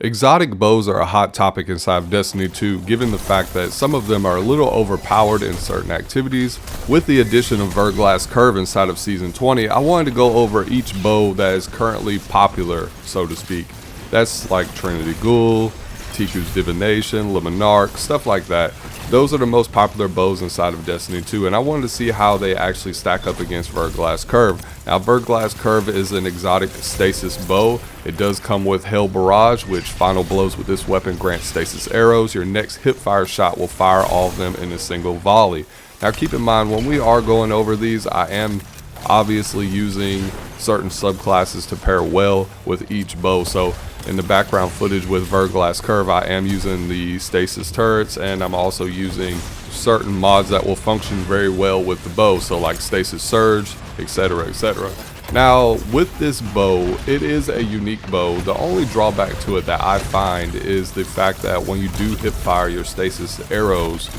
Exotic bows are a hot topic inside of Destiny 2, given the fact that some of them are a little overpowered in certain activities. With the addition of Verglas Curve inside of Season 20, I wanted to go over each bow that is currently popular, so to speak. That's like Trinity Ghoul, Ticuu's Divination, Monarque, stuff like that. Those are the most popular bows inside of Destiny 2, and I wanted to see how they actually stack up against Verglas Curve. Now, Verglas Curve is an exotic stasis bow. It does come with Hell Barrage, which final blows with this weapon grant stasis arrows. Your next hipfire shot will fire all of them in a single volley. Now, keep in mind, when we are going over these, I am obviously using certain subclasses to pair well with each bow. So in the background footage with Verglas Curve, I am using the stasis turrets, and I'm also using certain mods that will function very well with the bow, so like stasis surge, etc, etc. Now with this bow, it is a unique bow. The only drawback to it that I find is the fact that when you do hip fire your stasis arrows,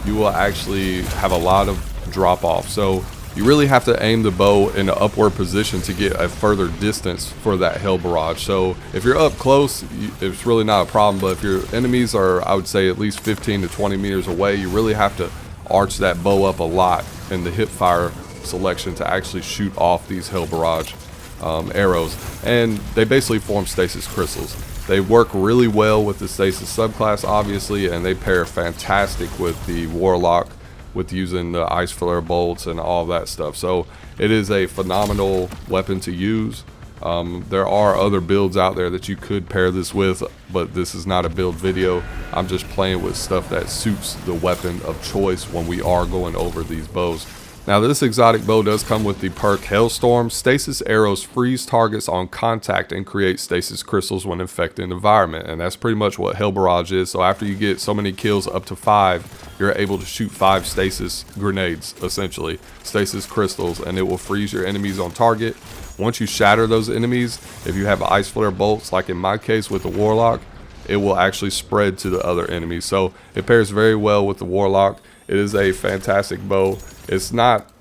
you will actually have a lot of drop off. So you really have to aim the bow in an upward position to get a further distance for that Hell Barrage. So if you're up close, it's really not a problem, but if your enemies are, I would say, at least 15 to 20 meters away, you really have to arch that bow up a lot in the hip fire selection to actually shoot off these Hell Barrage arrows. And they basically form stasis crystals. They work really well with the stasis subclass, obviously, and they pair fantastic with the Warlock, with using the ice flare bolts and all that stuff. So it is a phenomenal weapon to use. There are other builds out there that you could pair this with, but this is not a build video. I'm just playing with stuff that suits the weapon of choice when we are going over these bows. Now this exotic bow does come with the perk Hailstorm. Stasis arrows freeze targets on contact and create stasis crystals when infecting an environment, and that's pretty much what Hell Barrage is. So after you get so many kills, up to 5, you're able to shoot 5 stasis grenades, essentially stasis crystals, and it will freeze your enemies on target. Once you shatter those enemies, if you have ice flare bolts like in my case with the Warlock, it will actually spread to the other enemies. So it pairs very well with the Warlock. It is a fantastic bow. It's not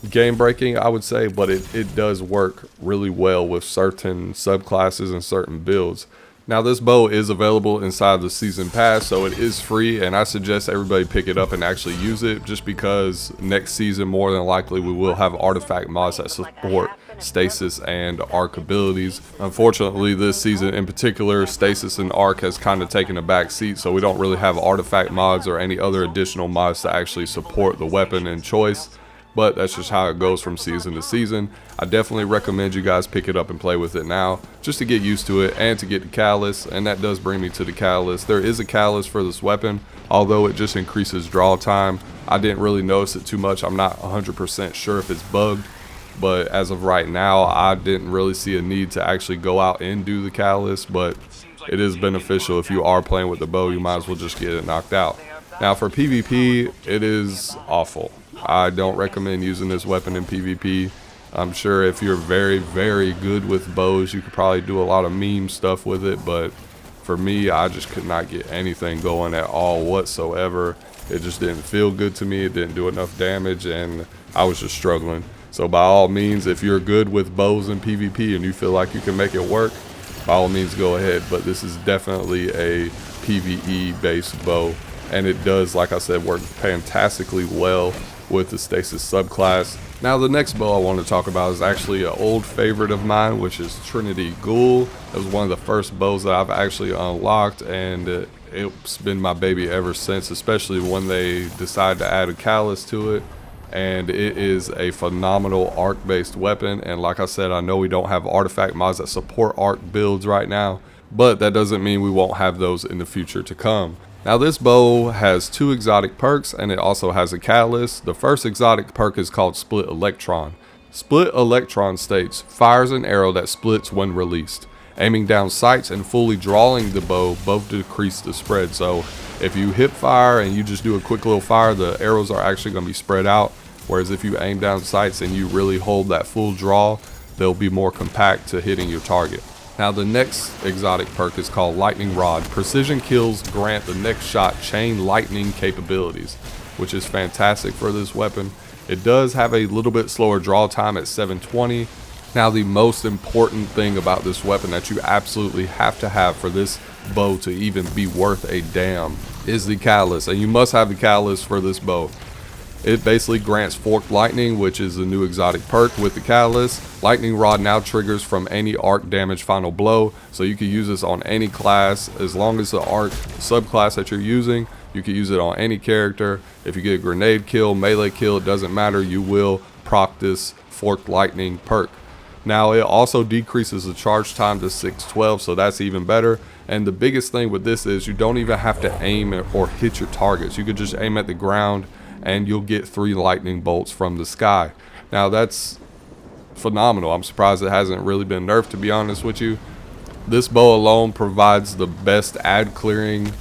game breaking, I would say, but it does work really well with certain subclasses and certain builds. Now this bow is available inside the season pass, so it is free, and I suggest everybody pick it up and actually use it, just because next season more than likely we will have artifact mods that support stasis and arc abilities. Unfortunately this season in particular, stasis and arc has kind of taken a back seat, so we don't really have artifact mods or any other additional mods to actually support the weapon and choice. But that's just how it goes from season to season. I definitely recommend you guys pick it up and play with it now, just to get used to it and to get the catalyst. And that does bring me to the catalyst. There is a catalyst for this weapon, although it just increases draw time. I didn't really notice it too much. I'm not 100% sure if it's bugged, but as of right now, I didn't really see a need to actually go out and do the catalyst. But it is beneficial. If you are playing with the bow, you might as well just get it knocked out. Now for PvP, it is awful. I don't recommend using this weapon in PvP. I'm sure if you're very, very good with bows, you could probably do a lot of meme stuff with it, but for me, I just could not get anything going at all whatsoever. It just didn't feel good to me. It didn't do enough damage, and I was just struggling. So by all means, if you're good with bows in PvP and you feel like you can make it work, by all means go ahead, but this is definitely a PvE based bow, and it does, like I said, work fantastically well with the stasis subclass. Now the next bow I want to talk about is actually an old favorite of mine, which is Trinity Ghoul. It was one of the first bows that I've actually unlocked, and it's been my baby ever since, especially when they decided to add a callus to it. And it is a phenomenal arc based weapon, and like I said, I know we don't have artifact mods that support arc builds right now, but that doesn't mean we won't have those in the future to come. Now this bow has 2 exotic perks, and it also has a catalyst. The first exotic perk is called Split Electron. Split Electron states, fires an arrow that splits when released. Aiming down sights and fully drawing the bow both decrease the spread. So if you hip fire and you just do a quick little fire, the arrows are actually going to be spread out. Whereas if you aim down sights and you really hold that full draw, they'll be more compact to hitting your target. Now the next exotic perk is called Lightning Rod. Precision kills grant the next shot chain lightning capabilities, which is fantastic for this weapon. It does have a little bit slower draw time at 720, Now, the most important thing about this weapon that you absolutely have to have for this bow to even be worth a damn is the catalyst, and you must have the catalyst for this bow. It basically grants forked lightning, which is a new exotic perk with the catalyst. Lightning rod now triggers from any arc damage final blow, so you can use this on any class as long as the arc subclass that you're using. You can use it on any character. If you get a grenade kill, melee kill, it doesn't matter, you will proc this forked lightning perk. Now, it also decreases the charge time to 612, so that's even better. And the biggest thing with this is you don't even have to aim or hit your targets. You could just aim at the ground and you'll get 3 lightning bolts from the sky. Now, that's phenomenal. I'm surprised it hasn't really been nerfed, to be honest with you. This bow alone provides the best ad clearing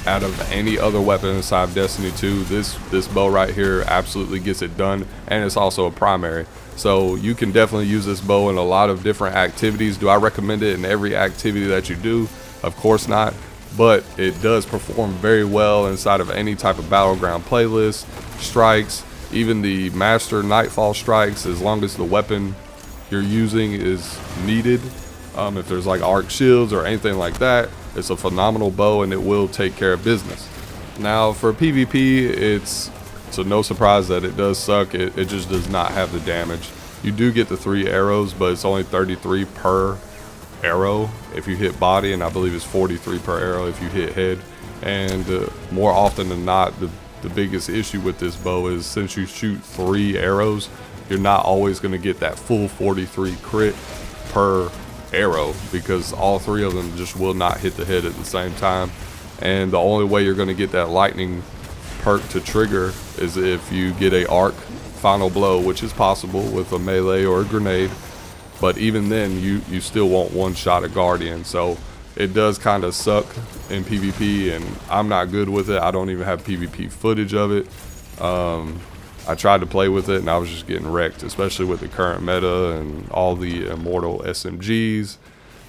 out of any other weapon inside of Destiny 2. This bow right here absolutely gets it done, and it's also a primary. So you can definitely use this bow in a lot of different activities. Do I recommend it in every activity that you do? Of course not, but it does perform very well inside of any type of battleground playlist, strikes, even the master nightfall strikes, as long as the weapon you're using is needed. If there's like arc shields or anything like that, it's a phenomenal bow and it will take care of business. Now, for PvP, it's no surprise that it does suck. It just does not have the damage. You do get the 3 arrows, but it's only 33 per arrow if you hit body, and I believe it's 43 per arrow if you hit head. And more often than not, the biggest issue with this bow is since you shoot 3 arrows, you're not always going to get that full 43 crit per arrow, because all 3 of them just will not hit the head at the same time. And the only way you're going to get that lightning perk to trigger is if you get a arc final blow, which is possible with a melee or a grenade, but even then you still won't one-shot a guardian. So it does kind of suck in PvP, and I'm not good with it. I don't even have PvP footage of it. I tried to play with it and I was just getting wrecked, especially with the current meta and all the immortal SMGs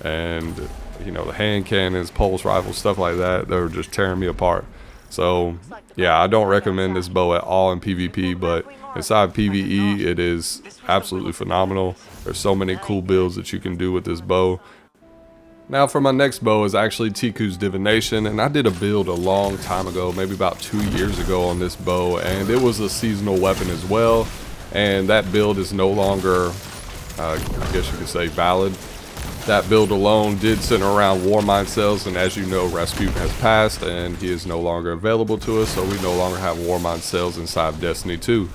and, you know, the hand cannons, pulse rifles, stuff like that. They were just tearing me apart. So yeah, I don't recommend this bow at all in PvP, but inside PvE it is absolutely phenomenal. There's so many cool builds that you can do with this bow. Now, for my next bow is actually Ticuu's Divination, and I did a build a long time ago, maybe about 2 years ago, on this bow, and it was a seasonal weapon as well, and that build is no longer, I guess you could say, valid. That build alone did center around Warmind cells, and as you know, Rasputin has passed and he is no longer available to us, so we no longer have Warmind cells inside of Destiny 2.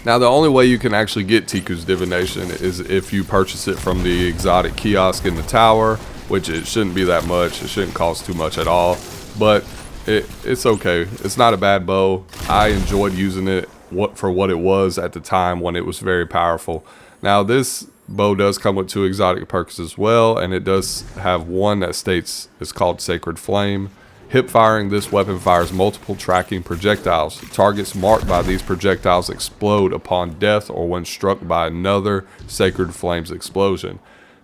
Now, the only way you can actually get Ticuu's Divination is if you purchase it from the exotic kiosk in the tower, which it shouldn't be that much. It shouldn't cost too much at all, but it's okay. It's not a bad bow. I enjoyed using it for what it was at the time when it was very powerful. Now, this bow does come with 2 exotic perks as well, and it does have one that states it's called Sacred Flame. Hip firing, this weapon fires multiple tracking projectiles. Targets marked by these projectiles explode upon death or when struck by another Sacred Flames explosion.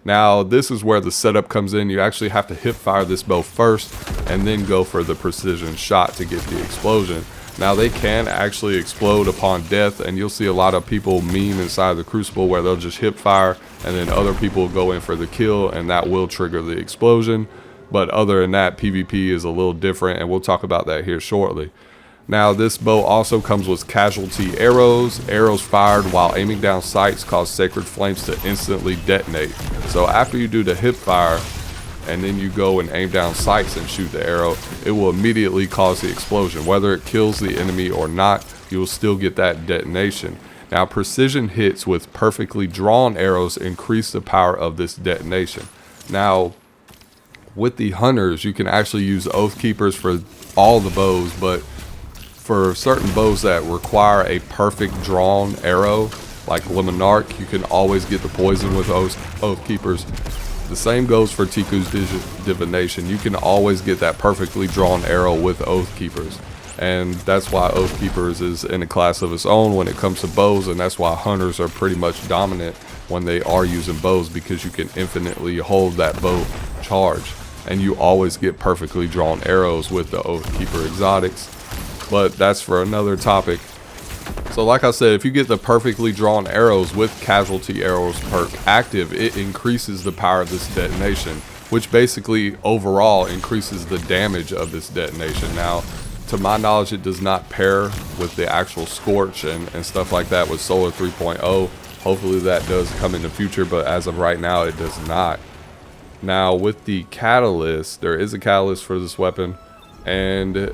Now, this is where the setup comes in. You actually have to hip fire this bow first and then go for the precision shot to get the explosion. Now, they can actually explode upon death, and you'll see a lot of people meme inside the Crucible where they'll just hip fire and then other people go in for the kill, and that will trigger the explosion. But other than that, PvP is a little different, and we'll talk about that here shortly. Now, this bow also comes with casualty arrows. Arrows fired while aiming down sights cause Sacred Flames to instantly detonate. So after you do the hip fire and then you go and aim down sights and shoot the arrow, it will immediately cause the explosion. Whether it kills the enemy or not, you will still get that detonation. Now, precision hits with perfectly drawn arrows increase the power of this detonation. Now, with the hunters, you can actually use Oath Keepers for all the bows, but for certain bows that require a perfect drawn arrow, like the Monarque, you can always get the poison with Oath Keepers. The same goes for Ticuu's Divination. You can always get that perfectly drawn arrow with Oath Keepers. And that's why Oath Keepers is in a class of its own when it comes to bows, and that's why hunters are pretty much dominant when they are using bows, because you can infinitely hold that bow charged. And you always get perfectly drawn arrows with the Oath Keeper exotics. But that's for another topic. So So like I said, if you get the perfectly drawn arrows with casualty arrows perk active, it increases the power of this detonation, which basically overall increases the damage of this detonation. Now, to my knowledge, it does not pair with the actual Scorch and stuff like that with Solar 3.0. Hopefully that does come in the future, but as of right now, it does not. Now, with the catalyst, there is a catalyst for this weapon, and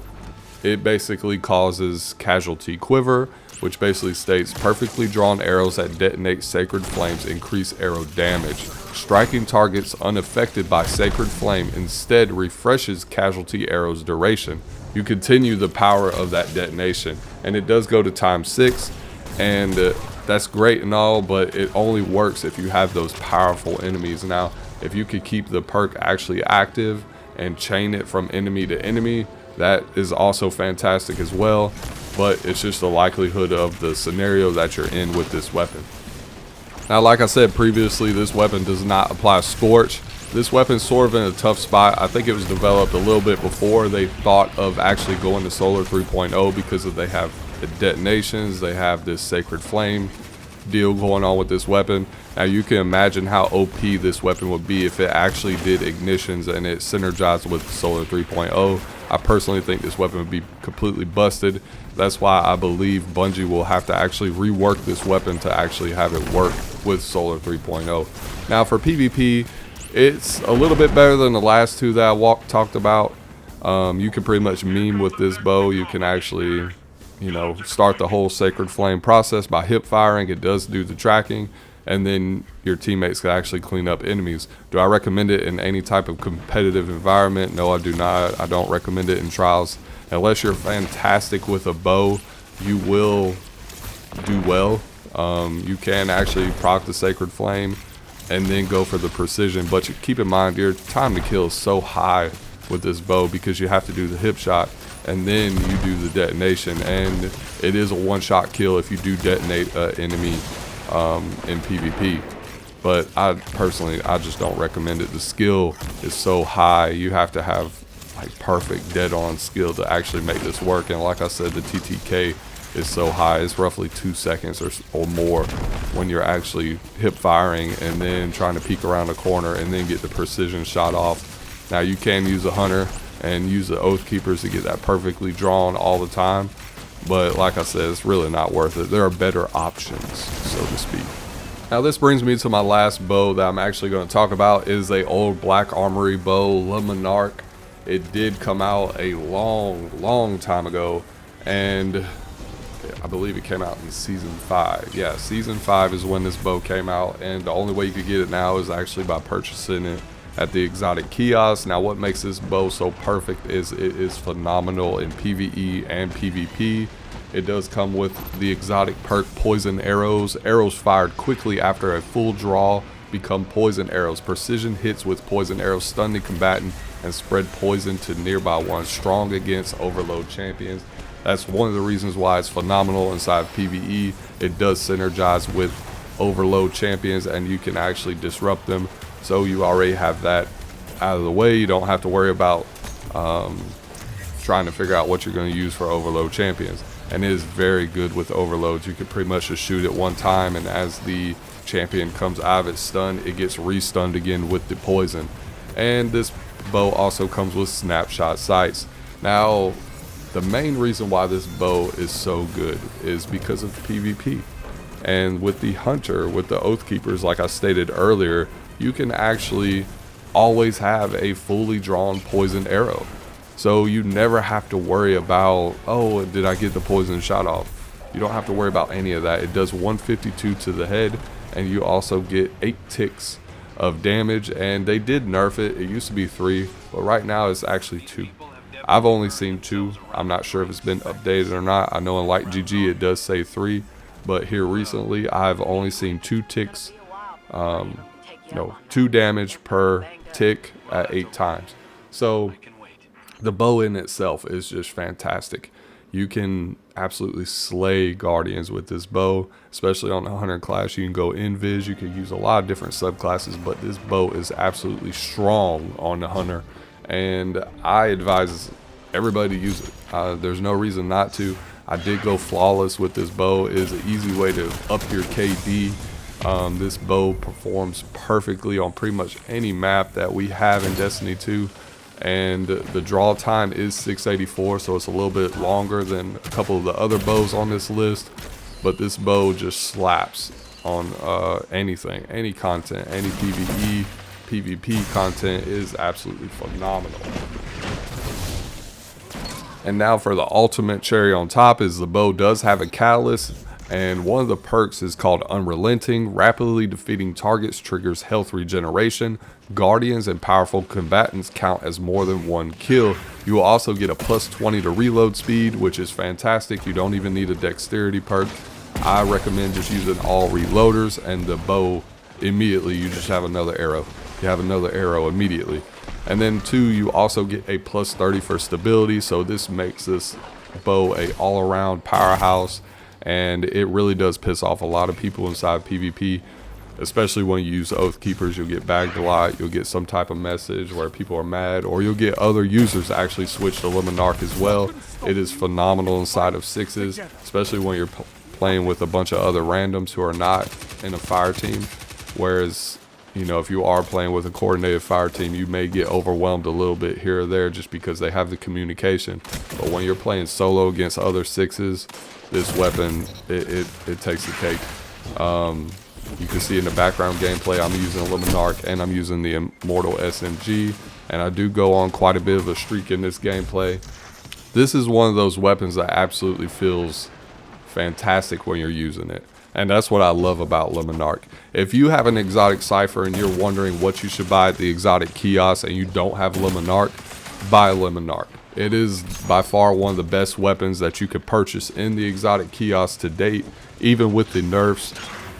it basically causes Casualty Quiver, which basically states perfectly drawn arrows that detonate sacred flames increase arrow damage. Striking targets unaffected by sacred flame instead refreshes casualty arrows duration. You continue the power of that detonation, and it does go to ×6, and that's great and all, but it only works if you have those powerful enemies. Now, if you could keep the perk actually active and chain it from enemy to enemy, that is also fantastic as well, but it's just the likelihood of the scenario that you're in with this weapon. Now, like I said previously, this weapon does not apply Scorch. This weapon's sort of in a tough spot. I think it was developed a little bit before they thought of actually going to Solar 3.0 because they have the detonations, they have this Sacred Flame deal going on with this weapon. Now, you can imagine how OP this weapon would be if it actually did ignitions and it synergized with Solar 3.0. I personally think this weapon would be completely busted. That's why I believe Bungie will have to actually rework this weapon to actually have it work with Solar 3.0. Now, for PvP, it's a little bit better than the last two that I talked about. You can pretty much meme with this bow. You can actually, start the whole Sacred Flame process by hip firing. It does do the tracking, and then your teammates can actually clean up enemies. Do I recommend it in any type of competitive environment? No, I do not. I don't recommend it in trials. Unless you're fantastic with a bow, you will do well. You can actually proc the Sacred Flame and then go for the precision, but you keep in mind your time to kill is so high with this bow because you have to do the hip shot and then you do the detonation, and it is a one-shot kill if you do detonate an enemy in PvP. But I just don't recommend it. The skill is so high, you have to have like perfect dead-on skill to actually make this work. And like I said, the TTK is so high, it's roughly 2 seconds or more when you're actually hip firing and then trying to peek around the corner and then get the precision shot off. Now, you can use a hunter and use the Oath Keepers to get that perfectly drawn all the time, but like I said, it's really not worth it. There are better options, so to speak. Now, this brings me to my last bow that I'm actually going to talk about. Is a old Black Armory bow, the Monarque. It did come out a long time ago, and I believe it came out in Season 5. Yeah, Season 5 is when this bow came out, and the only way you could get it now is actually by purchasing it at the exotic kiosk. Now, what makes this bow so perfect is it is phenomenal in PvE and PvP. It does come with the exotic perk Poison Arrows. Arrows fired quickly after a full draw become poison arrows. Precision hits with poison arrows stun the combatant and spread poison to nearby ones. Strong against overload champions. That's one of the reasons why it's phenomenal inside PvE. It does synergize with overload champions and you can actually disrupt them. So you already have that out of the way. You don't have to worry about trying to figure out what you're going to use for overload champions. And it is very good with overloads. You can pretty much just shoot it one time, and as the champion comes out of its stun, it gets re-stunned again with the poison. And this bow also comes with snapshot sights. Now, the main reason why this bow is so good is because of PvP. And with the hunter, with the Oath Keepers, like I stated earlier, you can actually always have a fully drawn poison arrow. So you never have to worry about, oh, did I get the poison shot off? You don't have to worry about any of that. It does 152 to the head, and you also get 8 ticks of damage. And they did nerf it. It used to be 3, but right now it's actually 2. I've only seen 2. I'm not sure if it's been updated or not. I know in Light GG it does say 3, but here recently I've only seen 2 ticks. 2 damage per tick at 8 times. So the bow in itself is just fantastic. You can absolutely slay guardians with this bow, especially on the hunter class. You can go invis, you can use a lot of different subclasses, but this bow is absolutely strong on the hunter, and I advise everybody to use it. There's no reason not to. I did go flawless with this bow. It is an easy way to up your KD. This bow performs perfectly on pretty much any map that we have in Destiny 2. And the draw time is 684, so it's a little bit longer than a couple of the other bows on this list. But this bow just slaps on anything, any content, any PvE, PvP content is absolutely phenomenal. And now for the ultimate cherry on top is the bow does have a catalyst, and one of the perks is called Unrelenting. Rapidly defeating targets triggers health regeneration. Guardians and powerful combatants count as more than one kill. You will also get a plus 20 to reload speed, which is fantastic. You don't even need a dexterity perk. I recommend just using all reloaders, and the bow immediately you just have another arrow. You have another arrow immediately. And then 2, you also get a plus 30 for stability, so this makes this bow a all-around powerhouse, and it really does piss off a lot of people inside PvP, especially when you use Oath Keepers. You'll get bagged a lot, you'll get some type of message where people are mad, or you'll get other users actually switch to Monarque as well. It is phenomenal inside of 6s, especially when you're playing with a bunch of other randoms who are not in a fire team, whereas you know, if you are playing with a coordinated fire team, you may get overwhelmed a little bit here or there just because they have the communication. But when you're playing solo against other 6s, this weapon, it takes the cake. You can see in the background gameplay, I'm using a Monarque and I'm using the Immortal SMG. And I do go on quite a bit of a streak in this gameplay. This is one of those weapons that absolutely feels fantastic when you're using it. And that's what I love about Monarque. If you have an exotic cipher and you're wondering what you should buy at the exotic kiosk and you don't have Monarque, buy Monarque. It is by far one of the best weapons that you could purchase in the exotic kiosk to date, even with the nerfs.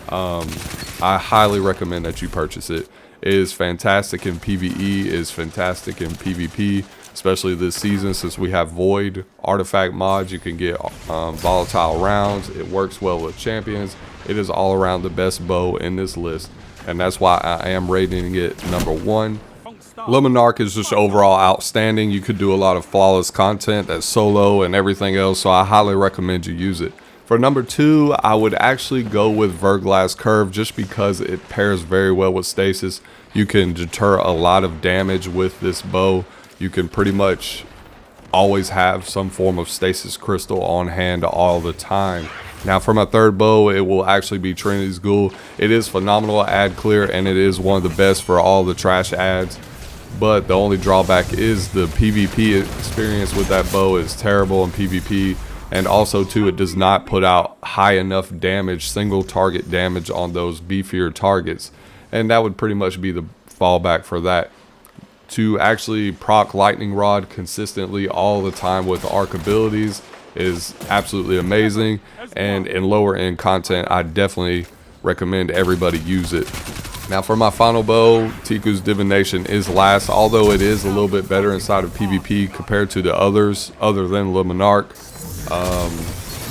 I highly recommend that you purchase it. It is fantastic in PvE, it is fantastic in PvP, especially this season since we have Void artifact mods. You can get volatile rounds. It works well with champions. It is all around the best bow in this list, and that's why I am rating it number 1. Monarque is just overall outstanding. You could do a lot of flawless content that's solo and everything else, so I highly recommend you use it. For number 2, I would actually go with Verglas Curve just because it pairs very well with stasis. You can deter a lot of damage with this bow. You can pretty much always have some form of stasis crystal on hand all the time. Now for my third bow, it will actually be Trinity's Ghoul. It is phenomenal ad clear, and it is one of the best for all the trash ads. But the only drawback is the PvP experience with that bow is terrible in PvP. And also too, it does not put out high enough damage, single target damage on those beefier targets. And that would pretty much be the fallback for that. To actually proc Lightning Rod consistently all the time with arc abilities is absolutely amazing. And in lower end content, I definitely recommend everybody use it. Now for my final bow, Ticuu's Divination is last, although it is a little bit better inside of PvP compared to the others other than Monarque.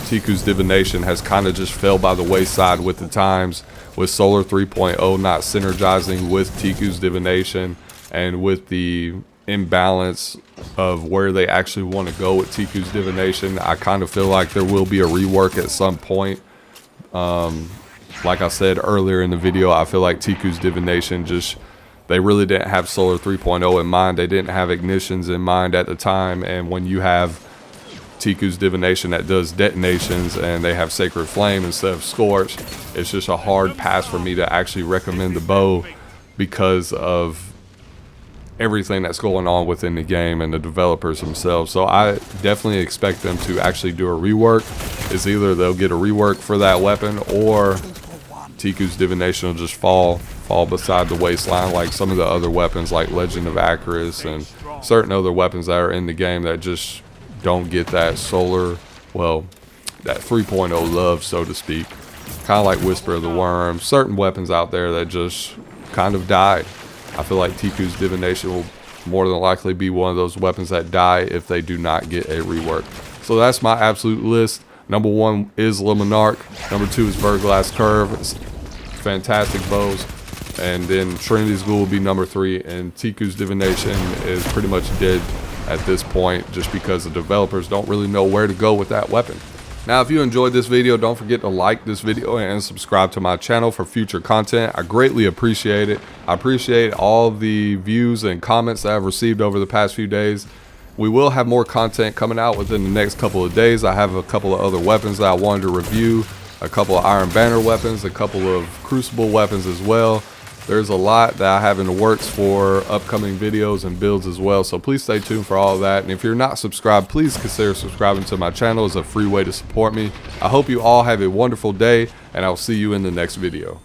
Ticuu's Divination has kind of just fell by the wayside with the times, with Solar 3.0 not synergizing with Ticuu's Divination, and with the imbalance of where they actually want to go with Ticuu's Divination. I kind of feel like there will be a rework at some point. Like I said earlier in the video, I feel like Ticuu's Divination they really didn't have Solar 3.0 in mind. They didn't have ignitions in mind at the time, and when you have Ticuu's Divination that does detonations and they have Sacred Flame instead of Scorch, it's just a hard pass for me to actually recommend the bow because of everything that's going on within the game and the developers themselves. So I definitely expect them to actually do a rework. It's either they'll get a rework for that weapon, or Ticuu's Divination will just fall beside the waistline like some of the other weapons like Legend of Acaris and certain other weapons that are in the game that just don't get that solar, well, that 3.0 love, so to speak. Kind of like Whisper of the Worm, certain weapons out there that just kind of died. I feel like Ticuu's Divination will more than likely be one of those weapons that die if they do not get a rework. So that's my absolute list. Number 1 is Monarque. Number 2 is Verglas Curve. It's fantastic bows. And then Trinity's Ghoul will be number 3. And Ticuu's Divination is pretty much dead at this point just because the developers don't really know where to go with that weapon. Now, if you enjoyed this video, don't forget to like this video and subscribe to my channel for future content. I greatly appreciate it. I appreciate all the views and comments that I've received over the past few days. We will have more content coming out within the next couple of days. I have a couple of other weapons that I wanted to review, a couple of Iron Banner weapons, a couple of Crucible weapons as well. There's a lot that I have in the works for upcoming videos and builds as well, so please stay tuned for all of that. And if you're not subscribed, please consider subscribing to my channel. It's a free way to support me. I hope you all have a wonderful day, and I'll see you in the next video.